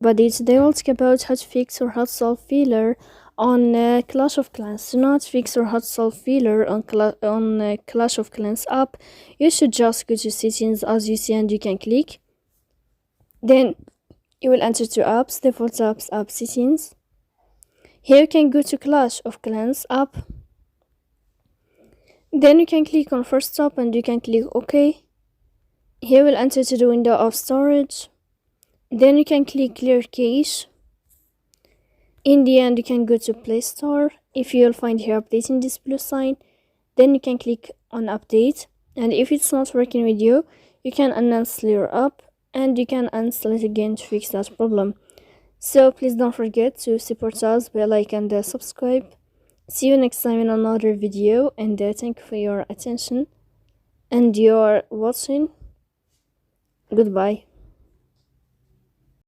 But today we'll talk about how to fix or how to solve failure on Clash of Clans. To not fix or how to solve failure on Clash of Clans app, you should just go to settings as you see, and you can click. Then you will enter to apps, default apps, app settings. Here you can go to Clash of Clans app. Then you can click on first stop and you can click OK. Here we'll enter to the window of storage. Then you can click clear cache. In the end, you can go to Play Store. If you'll find here updating this plus sign, then you can click on update. And if it's not working with you, you can uninstall your app and you can uninstall it again to fix that problem. So please don't forget to support us by like and subscribe. See you next time in another video, and thank you for your attention and your watching. Goodbye.